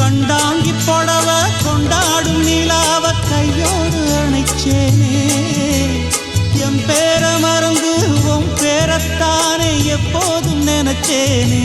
கண்டாங்கி புடவ கொண்டாடும் நிலாவ கையோடு அணைச்சேனே என் பேர மறந்து உன் பேரத்தானே எப்போதும் நினைச்சேனே